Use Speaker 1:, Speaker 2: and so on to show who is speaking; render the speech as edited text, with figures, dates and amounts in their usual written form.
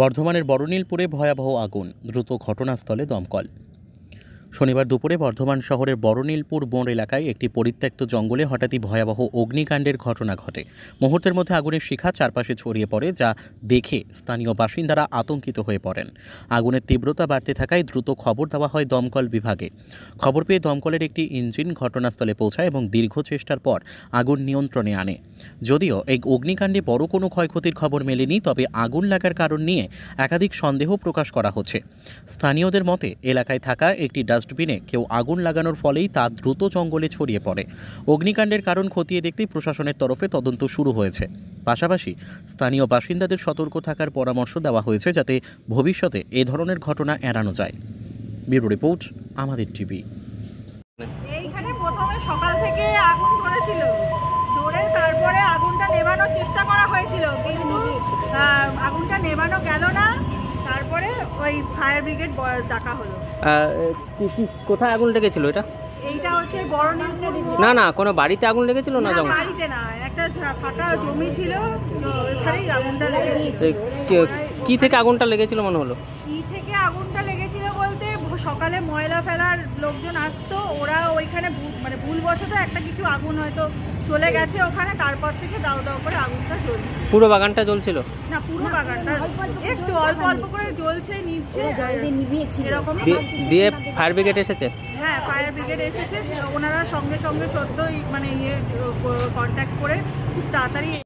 Speaker 1: বর্ধমানের বড়নীলপুরে ভয়াবহ আগুন, দ্রুত ঘটনাস্থলে দমকল। শনিবার দুপুরে বর্ধমান শহরের বড়নীলপুর মোড় এলাকায় একটি পরিত্যক্ত জঙ্গলে হঠাৎই ভয়াবহ অগ্নিকাণ্ডের ঘটনা ঘটে। মুহূর্তের মধ্যে আগুনের শিখা চারপাশে ছড়িয়ে পড়ে, যা দেখে স্থানীয় বাসিন্দারা আতঙ্কিত হয়ে পড়েন। আগুনের তীব্রতা বাড়তে থাকায় দ্রুত খবর দেওয়া হয় দমকল বিভাগে। খবর পেয়ে দমকলের একটি ইঞ্জিন ঘটনাস্থলে পৌঁছায় এবং দীর্ঘ চেষ্টার পর আগুন নিয়ন্ত্রণে আনে। যদিও এই অগ্নিকাণ্ডে বড় কোনো ক্ষয়ক্ষতির খবর মেলেনি, তবে আগুন লাগার কারণ নিয়ে একাধিক সন্দেহ প্রকাশ করা হচ্ছে। স্থানীয়দের মতে, এলাকায় থাকা একটি ডাস্টবিনে কেউ আগুন লাগানোর ফলেই তা দ্রুত জঙ্গলে ছড়িয়ে পড়ে। অগ্নিকাণ্ডের কারণ খতিয়ে দেখতে প্রশাসনের তরফে তদন্ত শুরু হয়েছে। পাশাপাশি স্থানীয় বাসিন্দাদের সতর্ক থাকার পরামর্শ দেওয়া হয়েছে, যাতে ভবিষ্যতে এ ধরনের ঘটনা এড়ানো যায়। ব্যুরো রিপোর্ট, আমাদের টিভি।
Speaker 2: এইখানে প্রথমে সকাল থেকে আগুন ধরেছিল, ধরে তারপরে আগুনটা নেভানোর চেষ্টা করা হয়েছিল, কিন্তু আগুনটা নেভানো গেল না। তারপরে ওই ফায়ার ব্রিগেড ডাকা হলো।
Speaker 3: কোথায় আগুন লেগেছিল?
Speaker 2: এইটা হচ্ছে বড়নীলপুর।
Speaker 3: না কোনো বাড়িতে আগুন লেগেছিল না?
Speaker 2: বাড়িতে না, একটা ফাঁকা জমি ছিল, ওখানেই আগুনটা লেগেছিল।
Speaker 3: কি থেকে আগুনটা লেগেছিল মনে হলো?
Speaker 2: কি থেকে আগুনটা লেগেছিল বলতে, সকালে ময়লা ফেলার লোকজন আসতো, ওরা ওইখানে মানে ভুলবশত একটা কিছু আগুন হয়তো চলে গেছে ওখানে, তারপর থেকে দাও দাও করে আগুনটা জ্বলছে।
Speaker 3: পুরো বাগানটা জ্বলছিল?
Speaker 2: না, পুরো বাগানটা একটু অল্প অল্প করে জ্বলছে, নিচ্ছে এরকম।
Speaker 3: দিয়ে ফায়ার ব্রিগেড এসেছে?
Speaker 2: হ্যাঁ, ফায়ার ব্রিগেড এসেছে, ওনারা সঙ্গে সঙ্গে সদ্য মানে কন্ট্যাক্ট করে খুব তাড়াতাড়ি